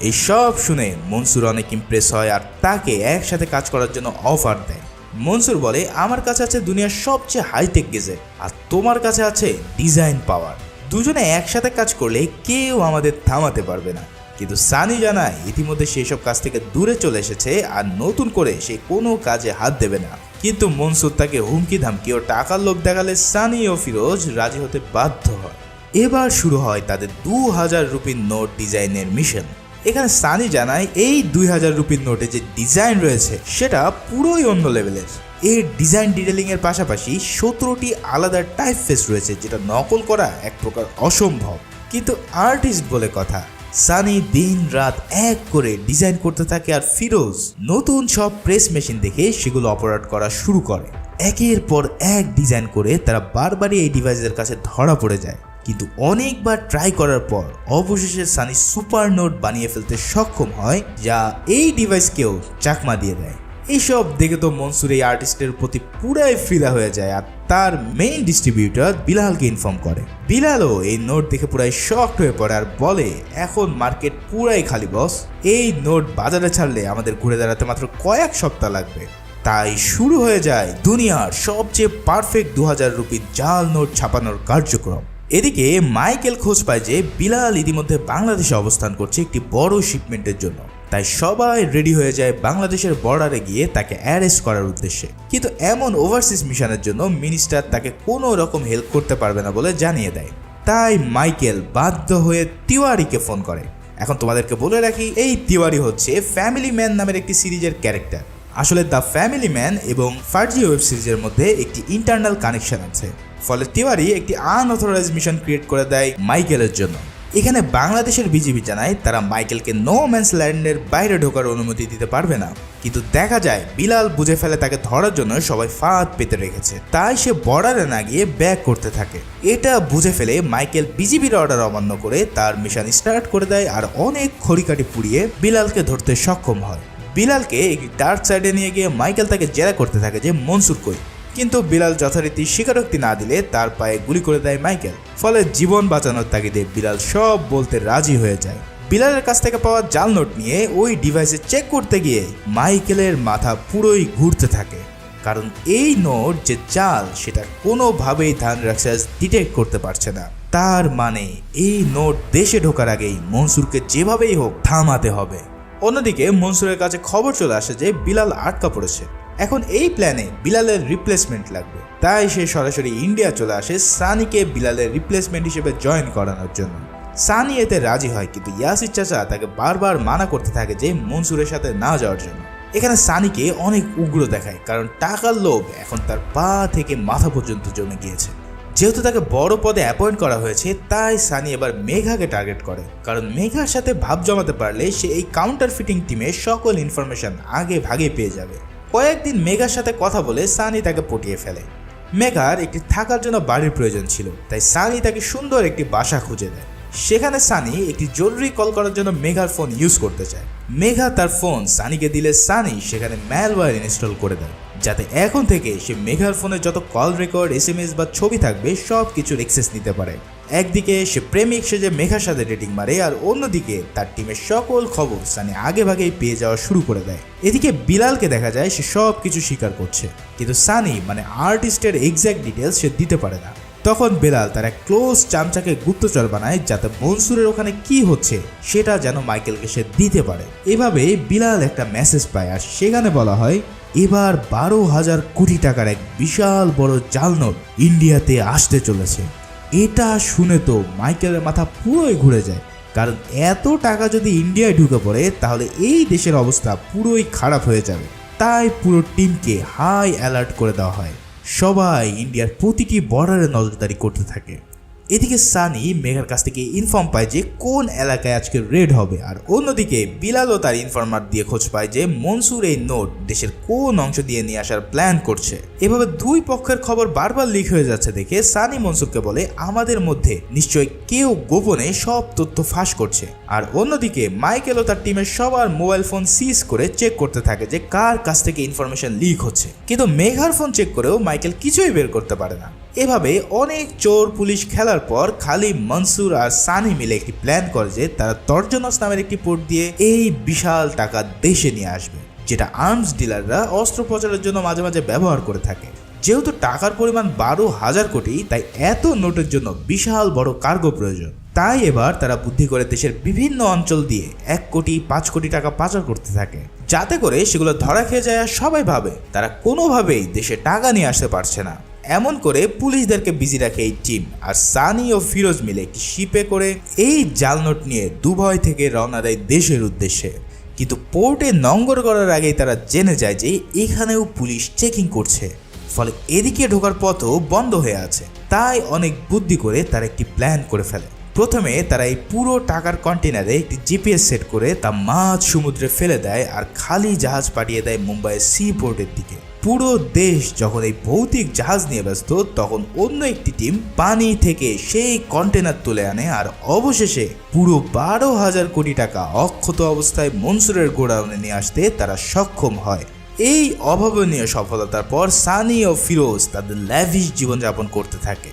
এই সব শুনে মনসুর অনেক ইমপ্রেস হয় আর তাকে একসাথে কাজ করার জন্য অফার দেয়। মনসুর বলে, আমার কাছে আছে দুনিয়ার সবচেয়ে হাইটেক গেজেট আর তোমার কাছে আছে ডিজাইন পাওয়ার। দুজনে একসাথে কাজ করলে কেউ আমাদের থামাতে পারবে না। কিন্তু সানি জানায় ইতিমধ্যে সেই সব কাজ থেকে দূরে চলে এসেছে আর নতুন করে সে কোনো কাজে হাত দেবে না। কিন্তু মনসুর তাকে হুমকি ধামকি ও টাকার লোভ দেখালে সানি ও ফিরোজ রাজি হতে বাধ্য হয়। এবার শুরু হয় তাদের 2000 রুপির নোট ডিজাইনের মিশন। এখানে সানি জানায় এই 2000 রুপির নোটে যে ডিজাইন রয়েছে সেটা পুরোই অন্য লেভেলের। এর ডিজাইন ডিটেলিং এর পাশাপাশি 17টি আলাদা টাইপ ফেস রয়েছে, যেটা নকল করা এক প্রকার অসম্ভব। কিন্তু আর্টিস্ট বলে কথা, সানি দিন রাত এক করে ডিজাইন করতে থাকে আর ফিরোজ নতুন সব প্রেস মেশিন দেখে সেগুলো অপারেট করা শুরু করে। একের পর এক ডিজাইন করে তারা বারবারই এই ডিভাইসের কাছে ধরা পড়ে যায়। কিন্তু অনেকবার ট্রাই করার পর অবশেষে সানি সুপার নোট বানিয়ে ফেলতে সক্ষম হয়, যা এই ডিভাইসকেও চাকমা দিয়ে দেয়। এইসব দেখে তো মনসুর এই আর্টিস্টের প্রতি পুরাই ফিদা হয়ে যায় আর তার মেইন ডিস্ট্রিবিউটর বিলালকে ইনফর্ম করে। বিলালও এই নোট দেখে পুরাই শকড হয়ে পড়ে আর বলে, এখন মার্কেট পুরাই খালি বস, এই নোট বাজারে ছাড়লে আমাদের ঘুরে দাঁড়াতে মাত্র কয়েক সপ্তাহ লাগবে। তাই শুরু হয়ে যায় দুনিয়ার সবচেয়ে পারফেক্ট 2000 রুপির জাল নোট ছাপানোর কার্যক্রম। এদিকে মাইকেল খোঁজ পায় যে বিলাল ইতিমধ্যে বাংলাদেশে অবস্থান করছে একটি বড় শিপমেন্টের জন্য। তাই সবাই রেডি হয়ে যায় বাংলাদেশের বর্ডারে গিয়ে তাকে অ্যারেস্ট করার উদ্দেশ্যে। কিন্তু এমন ওভারসিজ মিশনের জন্য মিনিস্টার তাকে কোনো রকম হেল্প করতে পারবে না বলে জানিয়ে দেয়। তাই মাইকেল বাধ্য হয়ে তিওয়ারিকে ফোন করে। এখন তোমাদেরকে বলে রাখি, এই তিওয়ারি হচ্ছে ফ্যামিলি ম্যান নামের একটি সিরিজের ক্যারেক্টার। আসলে দ্য ফ্যামিলি ম্যান এবং ফার্জি ওয়েব সিরিজের মধ্যে একটি ইন্টারনাল কানেকশন আছে। ফলে তিওয়ারি একটি আনঅথরাইজড মিশন ক্রিয়েট করে দেয় মাইকেলের জন্য। এখানে বাংলাদেশের বিজিবি জানায় তারা মাইকেলকে নো ম্যানস ল্যান্ডের বাইরে ঢোকার অনুমতি দিতে পারবে না। কিন্তু দেখা যায় বিলাল বুঝে ফেলে তাকে ধরার জন্য সবাই ফাঁদ পেতে রেখেছে, তাই সে বর্ডারে না গিয়ে ব্যাক করতে থাকে। এটা বুঝে ফেলে মাইকেল বিজিবির অর্ডার অমান্য করে তার মিশন স্টার্ট করে দেয় আর অনেক খড়িকাঠি পুড়িয়ে বিলালকে ধরতে সক্ষম হয়। বিলালকে একটি ডার্ক সাইডে নিয়ে গিয়ে মাইকেল তাকে জেরা করতে থাকে যে মনসুর কই। কিন্তু বিলাল যথারীতি স্বীকারোক্তি না দিলে তার পায়ে গুলি করে দেয় মাইকেল। ফলে জীবন বাঁচানোর তাগিদে বিলাল সব বলতে রাজি হয়ে যায়। বিলালের কাছ থেকে পাওয়া জাল নোট নিয়ে ওই ডিভাইসে চেক করতে গিয়ে মাইকেলের মাথা পুরোই ঘুরতে থাকে, কারণ এই নোট যে জাল সেটা কোনোভাবেই ধান রাক্ষস ডিটেক্ট করতে পারছে না। তার মানে এই নোট দেশে ঢোকার আগেই মনসুরকে যেভাবেই হোক থামাতে হবে। অন্যদিকে মনসুরের কাছে খবর চলে আসে যে বিলাল আটকা পড়েছে। এখন এই প্ল্যানে বিলালের রিপ্লেসমেন্ট লাগবে, তাই সে সরাসরি ইন্ডিয়া চলে আসে সানিকে বিলালের রিপ্লেসমেন্ট হিসেবে জয়েন করানোর জন্য। সানি এতে রাজি হয়, কিন্তু ইয়াসির চাচা তাকে বারবার মানা করতে থাকে যে মনসুরের সাথে না যাওয়ার জন্য। এখানে সানিকে অনেক উগ্র দেখায়, কারণ টাকার লোভ এখন তার পা থেকে মাথা পর্যন্ত জমে গিয়েছে। যেহেতু তাকে বড় পদে অ্যাপয়েন্ট করা হয়েছে, তাই সানি এবার মেঘাকে টার্গেট করে, কারণ মেঘার সাথে ভাব জমাতে পারলে সে এই কাউন্টার ফিটিং টিমের সকল ইনফরমেশন আগে ভাগে পেয়ে যাবে। কয়েকদিন মেঘার সাথে কথা বলে সানি তাকে পটিয়ে ফেলে। মেঘার একটি থাকার জন্য বাড়ির প্রয়োজন ছিল, তাই সানি তাকে সুন্দর একটি বাসা খুঁজে দেয়। সেখানে সানি একটি জরুরি কল করার জন্য মেঘার ফোন ইউজ করতে চায়। মেঘা তার ফোন সানিকে দিলে সানি সেখানে ম্যালওয়্যার ইনস্টল করে দেয়, যাতে এখন থেকে সে মেঘার ফোনে যত কল রেকর্ড, SMS বা ছবি থাকবে সব কিছুর অ্যাক্সেস নিতে পারে। একদিকে সে প্রেমিক সেজে মেঘার সাথে ডেটিং মারে, আর অন্যদিকে তার টিমের সকল খবর সানি আগে ভাগেই পেয়ে যাওয়া শুরু করে দেয়। এদিকে বিলালকে দেখা যায় সে সব কিছু স্বীকার করছে, কিন্তু সানি মানে আর্টিস্টের এক্স্যাক্ট ডিটেলস সে দিতে পারে না। তখন বেলাল তার এক ক্লোজ চামচাকে গুপ্তচর বানায় যাতে মনসুরের ওখানে কি হচ্ছে সেটা যেন মাইকেলকে সে দিতে পারে। এভাবে বিলাল একটা মেসেজ পায়, আর সেখানে বলা হয় এবার 12,000 কোটি টাকার এক বিশাল বড় জাল নোট ইন্ডিয়াতে আসতে চলেছে। এটা শুনে তো মাইকেলের মাথা পুরোই ঘুরে যায়, কারণ এত টাকা যদি ইন্ডিয়ায় ঢুকে পড়ে তাহলে এই দেশের অবস্থা পুরোই খারাপ হয়ে যাবে। তাই পুরো টিমকে হাই অ্যালার্ট করে দেওয়া হয়, সবাই ইন্ডিয়ার প্রতিটি বর্ডারে নজরদারি করতে থাকে। এদিকে সানি মেঘার কাছ থেকে ইনফর্ম পায় যে কোন এলাকায় আজকে রেড হবে, আর অন্যদিকে বিলালও তার ইনফরমার দিয়ে খোঁজ পায় যে মনসুর এই নোট দেশের কোন অংশ দিয়ে নিয়ে আসার প্ল্যান করছে। এভাবে দুই পক্ষের খবর বারবার লিক হয়ে যাচ্ছে দেখে সানি মনসুরকে বলে আমাদের মধ্যে নিশ্চয়ই কেউ গোপনে সব তথ্য ফাঁস করছে। আর অন্যদিকে মাইকেলও তার টিমের সবার মোবাইল ফোন সিজ করে চেক করতে থাকে যে কার কাছ থেকে ইনফরমেশন লিক হচ্ছে, কিন্তু মেঘার ফোন চেক করেও মাইকেল কিছুই বের করতে পারে না। এভাবে অনেক চোর পুলিশ খেলার পর খালি মনসুর আর সানি মিলে একটি প্ল্যান করে যে তারা তর্জনস নামের একটি পোর্ট দিয়ে এই বিশাল টাকা দেশে নিয়ে আসবে, যেটা আর্মস ডিলাররা অস্ত্র প্রচারের জন্য মাঝে মাঝে ব্যবহার করে থাকে। যেহেতু টাকার পরিমাণ 12,000 কোটি, তাই এত নোটের জন্য বিশাল বড় কার্গো প্রয়োজন। তাই এবার তারা বুদ্ধি করে দেশের বিভিন্ন অঞ্চল দিয়ে 1 কোটি 5 কোটি টাকা পাচার করতে থাকে, যাতে করে সেগুলো ধরা খেয়ে যায়। আর সবাই ভাবে তারা কোনোভাবেই দেশে টাকা নিয়ে আসতে পারছে না। এমন করে পুলিশদেরকে বিজি রাখে এই টিম, আর সানি ও ফিরোজ মিলে একটি শিপে করে এই জাল নোট নিয়ে দুবাই থেকে রওনা দেয় দেশের উদ্দেশ্যে। কিন্তু পোর্টে নোঙ্গর করার আগেই তারা জেনে যায় যে এখানেও পুলিশ চেকিং করছে, ফলে এদিকে ঢোকার পথও বন্ধ হয়ে আছে। তাই অনেক বুদ্ধি করে তারা একটি প্ল্যান করে ফেলে। প্রথমে তারা এই পুরো টাকার কন্টেনারে একটি জিপিএস সেট করে তা মাঝ সমুদ্রে ফেলে দেয়, আর খালি জাহাজ পাঠিয়ে দেয় মুম্বাইয়ের সি পোর্টের দিকে। পুরো দেশ যখন এই ভৌতিক জাহাজ নিয়ে ব্যস্ত, তখন অন্য একটি টিম পানি থেকে সেই কন্টেনার তুলে আনে, আর অবশেষে পুরো 12,000 কোটি টাকা অক্ষত অবস্থায় মনসুরের গোডাউনে নিয়ে আসতে তারা সক্ষম হয়। এই অভাবনীয় সফলতার পর সানি ও ফিরোজ তাদের ল্যাভিশ জীবনযাপন করতে থাকে।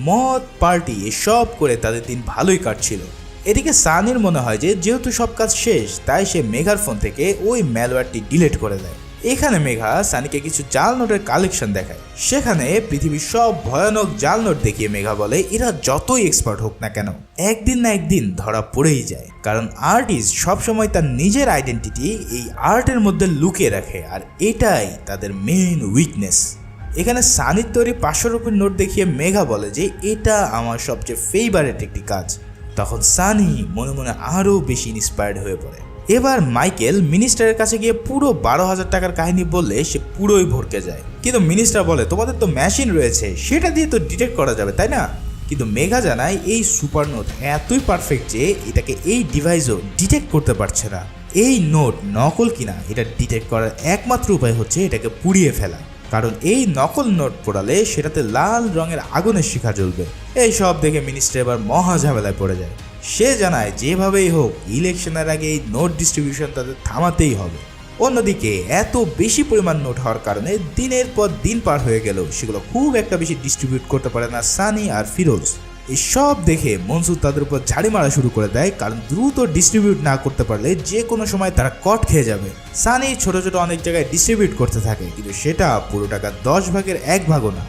মদ পার্টি এসব করে তাদের দিন ভালোই কাটছিল। এদিকে সানির মনে হয় যে যেহেতু সব কাজ শেষ, তাই সে মেঘার ফোন থেকে ওই ম্যালওয়্যারটি ডিলিট করে দেয়। এখানে মেঘা সানিকে কিছু জাল নোটের কালেকশন দেখায়। সেখানে পৃথিবীর সব ভয়ানক জাল নোট দেখিয়ে মেঘা বলে এরা যতই এক্সপার্ট হোক না কেন একদিন না একদিন ধরা পড়েই যায়, কারণ আর্টিস্ট সবসময় তার নিজের আইডেন্টিটি এই আর্টের মধ্যে লুকিয়ে রাখে, আর এটাই তাদের মেইন উইকনেস। এখানে সানির তৈরি 500 রুপির নোট দেখিয়ে মেঘা বলে যে এটা আমার সবচেয়ে ফেভারিট একটি কাজ। তখন সানি মনে মনে আরও বেশি ইন্সপায়ার্ড হয়ে পড়ে। এবার মাইকেল মিনিস্টারের কাছে গিয়ে পুরো 12,000 টাকার কাহিনী বললে সে পুরোই ভরকে যায়, কিন্তু মিনিস্টার বলে তোমাদের তো মেশিন রয়েছে, সেটা দিয়ে তো ডিটেক্ট করা যাবে তাই না? কিন্তু মেঘা জানায় এই সুপার নোট এতই পারফেক্ট যে এটাকে এই ডিভাইসও ডিটেক্ট করতে পারছে না। এই নোট নকল কিনা এটা ডিটেক্ট করার একমাত্র উপায় হচ্ছে এটাকে পুড়িয়ে ফেলা, কারণ এই নকল নোট পোড়ালে সেটাতে লাল রঙের আগুনের শিখা জ্বলবে। এই সব দেখে মিনিস্টার এবার মহা ঝামেলায় পড়ে যায়। সে জানায় যেভাবেই হোক ইলেকশনের আগে এই নোট ডিস্ট্রিবিউশন তাদের থামাতেই হবে। অন্যদিকে এত বেশি পরিমাণ নোট হওয়ার কারণে দিনের পর দিন পার হয়ে গেলেও সেগুলো খুব একটা বেশি ডিস্ট্রিবিউট করতে পারে না সানি আর ফিরোজ। এই সব দেখে মনসুর তাদের উপর ঝাড়ি মারা শুরু করে দেয়, কারণ দ্রুত ডিস্ট্রিবিউট না করতে পারলে যে কোনো সময় তারা কট খেয়ে যাবে। সানি ছোট ছোট অনেক জায়গায় ডিস্ট্রিবিউট করতে থাকে, কিন্তু সেটা পুরো টাকা 10 ভাগের 1 ভাগও না।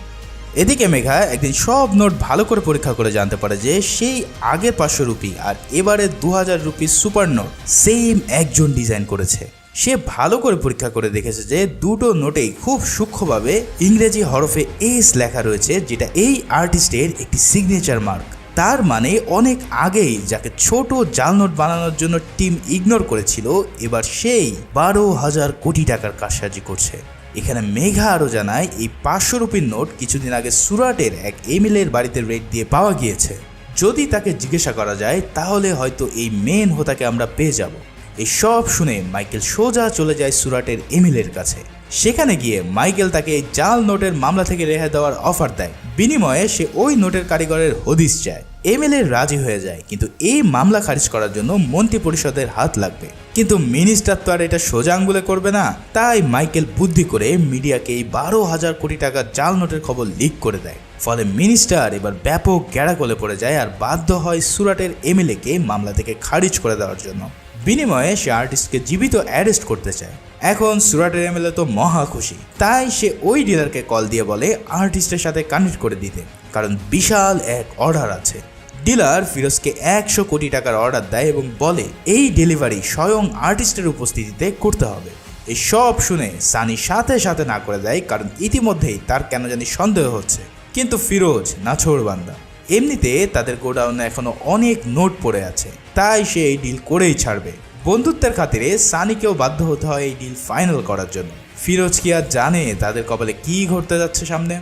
এদিকে মেঘা একদিন সব নোট ভালো করে পরীক্ষা করে জানতে পারে যে সেই আগের 500 রুপি আর এবারে 2000 রুপি সুপার নোট সেম একজন ডিজাইন করেছে। সে ভালো করে পরীক্ষা করে দেখেছে যে দুটো নোটেই খুব সূক্ষ্মভাবে ইংরেজি হরফে এস লেখা রয়েছে, যেটা এই আর্টিস্টের একটি সিগনেচার মার্ক। তার মানে অনেক আগেই যাকে ছোট জাল নোট বানানোর জন্য টিম ইগনোর করেছিল, এবার সেই 12,000 কোটি টাকার কারসাজি করছে। এখানে মেঘা আরও জানায় এই 500 রুপির নোট কিছুদিন আগে সুরাটের এক এমএলএর বাড়িতে রেড দিয়ে পাওয়া গিয়েছে। যদি তাকে জিজ্ঞাসা করা যায় তাহলে হয়তো এই মেন হোতাকে আমরা পেয়ে যাব। এই সব শুনে মাইকেল সোজা চলে যায় সুরাটের এমএলএর কাছে। সেখানে গিয়ে মাইকেল তাকে এই জাল নোটের মামলা থেকে রেহাই দেওয়ার অফার দেয়। বিনিময়ে সে ওই নোটের কারিগরের হদিস চায়। এমএলএ রাজি হয়ে যায়, কিন্তু এই মামলা খারিজ করার জন্য মন্ত্রী পরিষদের হাত লাগবে। কিন্তু মিনিস্টার তো আর এটা সোজা আঙ্গুলে করবে না, তাই মাইকেল বুদ্ধি করে মিডিয়াকে এই 12,000 কোটি টাকার জাল নোটের খবর লিক করে দেয়। ফলে মিনিস্টার এবার ব্যাপক গ্যাড়াকলে পড়ে যায় আর বাধ্য হয় সুরাটের এমএলএ-কে মামলা থেকে খারিজ করে দেওয়ার জন্য। বিনিময়ে সে আর্টিস্টকে জীবিত অ্যারেস্ট করতে চায়। এখন সুরাটের এমএলএ তো মহা খুশি, তাই সে ওই ডিলারকে কল দিয়ে বলে আর্টিস্টের সাথে কানেক্ট করে দিতে, কারণ বিশাল এক অর্ডার আছে। ডিলার ফিরোজকে 100 কোটি টাকার অর্ডার দেয় এবং বলে এই ডেলিভারি স্বয়ং আর্টিস্টের উপস্থিতিতে করতে হবে। এই সব শুনে সানি সাথে সাথে না করে দেয়, কারণ ইতিমধ্যেই তার কেন জানি সন্দেহ হচ্ছে। কিন্তু ফিরোজ নাছোড়বান্দা, এমনিতে তাদের গোডাউনে এখনো অনেক নোট পড়ে আছে, তাই সে এই ডিল করেই ছাড়বে। বন্ধুত্বের খাতিরে সানিকেও বাধ্য হতে হয় এই ডিল ফাইনাল করার জন্য। ফিরোজ কি আর জানে তাদের কপালে কি ঘটতে যাচ্ছে সামনে।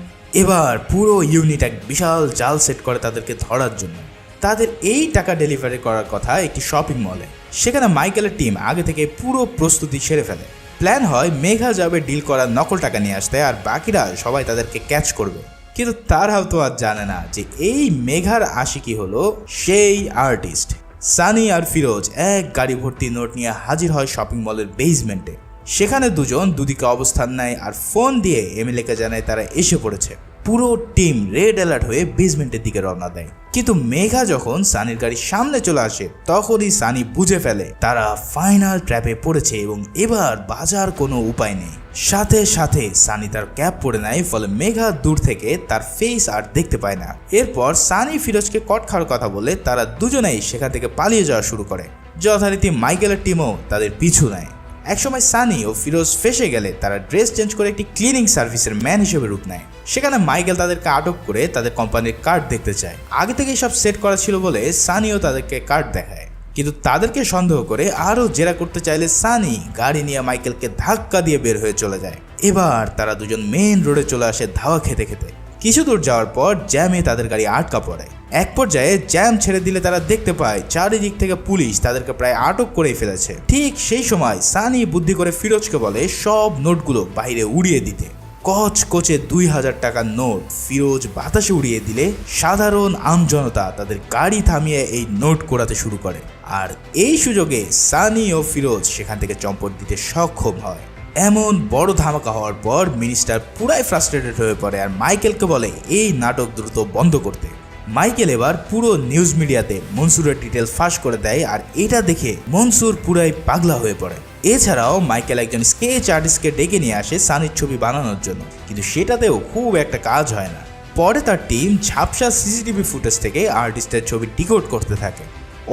এবার পুরো ইউনিট এক বিশাল জাল সেট করে তাদেরকে ধরার জন্য। তাদের এই টাকা ডেলিভারি করার কথা একটি শপিং মলে। সেখানে মাইকেলের টিম আগে থেকে পুরো প্রস্তুতি সেরে ফেলে। প্ল্যান হয় মেঘা যাবে ডিল করার নকল টাকা নিয়ে আসতে, আর বাকিরা সবাই তাদেরকে ক্যাচ করবে। কিন্তু তারাও তো আর জানে না যে এই মেঘার আশিকি হলো সেই আর্টিস্ট। সানি আর ফিরোজ এক গাড়ি ভর্তি নোট নিয়ে হাজির হয় শপিং মলের বেসমেন্টে। সেখানে দুজন দুদিকে অবস্থান নেয় আর ফোন দিয়ে এমএলএ-কে জানায় তারা এসে পড়েছে। পুরো টিম রেড অ্যালার্ট হয়ে বেসমেন্টের দিকে রওনা দেয়। কিন্তু মেঘা যখন সানির গাড়ির সামনে চলে আসে তখনই সানি বুঝে ফেলে তারা ফাইনাল ট্র্যাপে পড়েছে এবং এবার বাঁচার কোনো উপায় নেই। সাথে সাথে সানি তার ক্যাপ পরে নেয়, ফলে মেঘা দূর থেকে তার ফেস আর দেখতে পায় না। এরপর সানি ফিরোজকে কট খাওয়ার কথা বলে তারা দুজনেই সেখান থেকে পালিয়ে যাওয়া শুরু করে। যথারীতি মাইকেলের টিমও তাদের পিছু নেয়। একসময় সানি ও ফিরোজ ফেসে গেলে তারা ড্রেস চেঞ্জ করে একটি ক্লিনিং সার্ভিসের ম্যান হিসেবে রূপ নেয়। সেখানে মাইকেল তাদেরকে আটক করে তাদের কোম্পানির কার্ড দেখতে চায়। আগে থেকেই সব সেট করা ছিল বলে সানিও তাদেরকে কার্ড দেখায়, কিন্তু তাদেরকে সন্দেহ করে আরও জেরা করতে চাইলে সানি গাড়ি নিয়ে মাইকেলকে ধাক্কা দিয়ে বের হয়ে চলে যায়। এবার তারা দুজন মেইন রোডে চলে আসে ধাওয়া খেতে খেতে। কিছু দূর যাওয়ার পর জ্যামে তাদের গাড়ি আটকা পড়ে। এক পর্যায়ে জ্যাম ছেড়ে দিলে তারা দেখতে পায় চারিদিক থেকে পুলিশ তাদেরকে প্রায় আটক করেই ফেলেছে। ঠিক সেই সময় সানি বুদ্ধি করে ফিরোজকে বলে সব নোটগুলো বাইরে উড়িয়ে দিতে। কচকচে 2000 টাকার নোট ফিরোজ বাতাসে উড়িয়ে দিলে সাধারণ আমজনতা তাদের গাড়ি থামিয়ে এই নোট কোড়াতে শুরু করে। আর এই সুযোগে সানি ও ফিরোজ সেখান থেকে চম্পট দিতে সক্ষম হয়। এমন বড় ধামাকা হওয়ার পর মিনিস্টার পুরাই ফ্রাস্ট্রেটেড হয়ে পড়ে আর মাইকেলকে বলে এই নাটক দ্রুত বন্ধ করতে। মাইকেল এবার পুরো নিউজ মিডিয়াতে মনসুরের ডিটেলস ফাঁস করে দেয়, আর এটা দেখে মনসুর পুরাই পাগলা হয়ে পড়ে। এছাড়াও মাইকেল একজন স্কেচ আর্টিস্টকে ডেকে নিয়ে আসে সানির ছবি বানানোর জন্য, কিন্তু সেটাতেও খুব একটা কাজ হয় না। পরে তার টিম ঝাপসা সিসিটিভি ফুটেজ থেকে আর্টিস্টের ছবি ডিকোড করতে থাকে।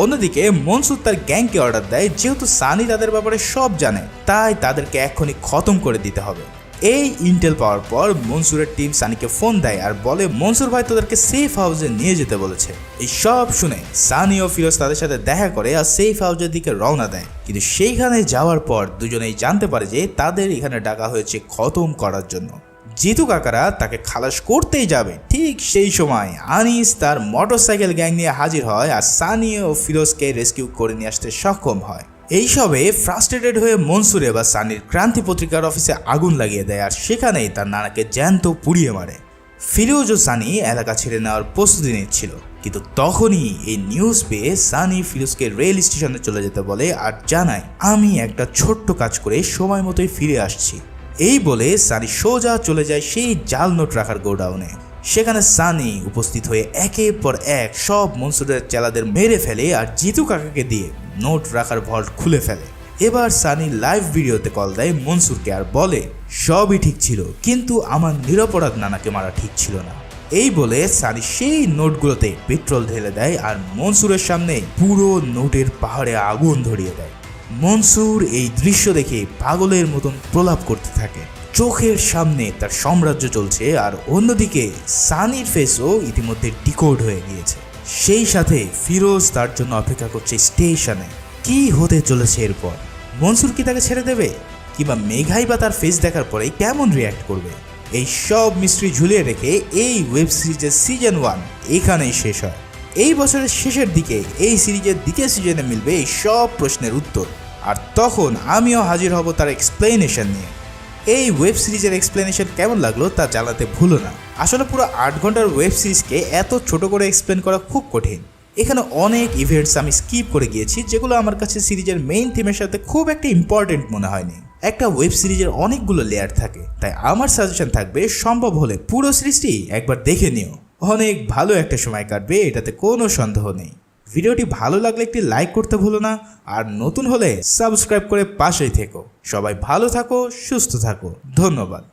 অন্যদিকে মনসুর তার গ্যাংকে অর্ডার দেয়, যেহেতু সানি তাদের ব্যাপারে সব জানে তাই তাদেরকে এখনই খতম করে দিতে হবে। এই ইন্টেল পাওয়ার পর মনসুরের টিম সানিকে ফোন দেয় আর বলে মনসুর ভাই তাদেরকে সেফ হাউসে নিয়ে যেতে বলেছে। এই সব শুনে সানি ও ফিরোজ তাদের সাথে দেখা করে আর সেফ হাউসের দিকে রওনা দেয়। কিন্তু সেইখানে যাওয়ার পর দুজনেই জানতে পারে যে তাদের এখানে ডাকা হয়েছে খতম করার জন্য। জিতু কাকারা তাকে খালাস করতেই যাবে, ঠিক সেই সময় আনিস তার মোটরসাইকেল গ্যাং নিয়ে হাজির হয় আর সানি ও ফিরোজকে রেস্কিউ করে নিয়ে আসতে সক্ষম হয়। এইসবে ফ্রাস্ট্রেটেড হয়ে মনসুর এবার সানির ক্রান্তি পত্রিকার অফিসে আগুন লাগিয়ে দেয় আর সেখানেই তার নানাকে জ্যান্ত পুড়িয়ে মারে। ফিরোজ ও সানি এলাকা ছেড়ে নেওয়ার প্রস্তুতি নিচ্ছিল, কিন্তু তখনই এই নিউজ পেয়ে সানি ফিরোজকে রেল স্টেশনে চলে যেতে বলে আর জানায় আমি একটা ছোট্ট কাজ করে সময় মতোই ফিরে আসছি। এই বলে সানি সোজা চলে যায় সেই জাল নোট রাখার গোডাউনে। সেখানে সানি উপস্থিত হয়ে একের পর এক সব মনসুরের চেলাদের মেরে ফেলে আর জিতু কাকাকে দিয়ে নোট রাখার ভল্ট খুলে ফেলে। এবার সানি লাইভ ভিডিওতে কল দেয় মনসুরকে আর বলে সবই ঠিক ছিল, কিন্তু আমার নিরপরাধ নানাকে মারা ঠিক ছিল না। এই বলে সানি সেই নোটগুলোতে পেট্রোল ঢেলে দেয় আর মনসুরের সামনে পুরো নোটের পাহাড়ে আগুন ধরিয়ে দেয়। মনসুর এই দৃশ্য দেখে পাগলের মতন প্রলাপ করতে থাকে। চোখের সামনে তার সাম্রাজ্য চলছে আর অন্যদিকে সানির ফেসও ইতিমধ্যে ডিকোড হয়ে গিয়েছে। সেই সাথে ফিরোজ তার জন্য অপেক্ষা করছে স্টেশনে। কি হতে চলেছে এরপর? মনসুর কি তাকে ছেড়ে দেবে, কিংবা মেঘাই বা তার ফেস দেখার পরে কেমন রিয়্যাক্ট করবে? এই সব মিস্ট্রি ঝুলিয়ে রেখে এই ওয়েব সিরিজের সিজন 1 এখানেই শেষ হয়। এই বছরের শেষের দিকে এই সিরিজের দ্বিতীয় সিজনে মিলবে এই সব প্রশ্নের উত্তর, আর তখন আমিও হাজির হব তার এক্সপ্লেনেশন নিয়ে। এই ওয়েব সিরিজের এক্সপ্লেনেশন কেমন লাগলো তা জানাতে ভুলো না। আসলে পুরো 8 ঘন্টার ওয়েব সিরিজকে এত ছোট করে এক্সপ্লেন করা খুব কঠিন। এখানে অনেক ইভেন্টস আমি স্কিপ করে গিয়েছি যেগুলো আমার কাছে সিরিজের মেইন থিমের সাথে খুব একটা ইম্পর্টেন্ট মনে হয়নি। একটা ওয়েব সিরিজের অনেকগুলো লেয়ার থাকে, তাই আমার সাজেশন থাকবে সম্ভব হলে পুরো সিরিজটি একবার দেখে নিও। অনেক ভালো একটা সময় কাটবে, এটাতে কোনো সন্দেহ নেই। ভিডিওটি ভালো লাগলে একটি লাইক করতে ভুলো না, আর নতুন হলে সাবস্ক্রাইব করে পাশেই থেকো। সবাই ভালো থাকো, সুস্থ থাকো, ধন্যবাদ।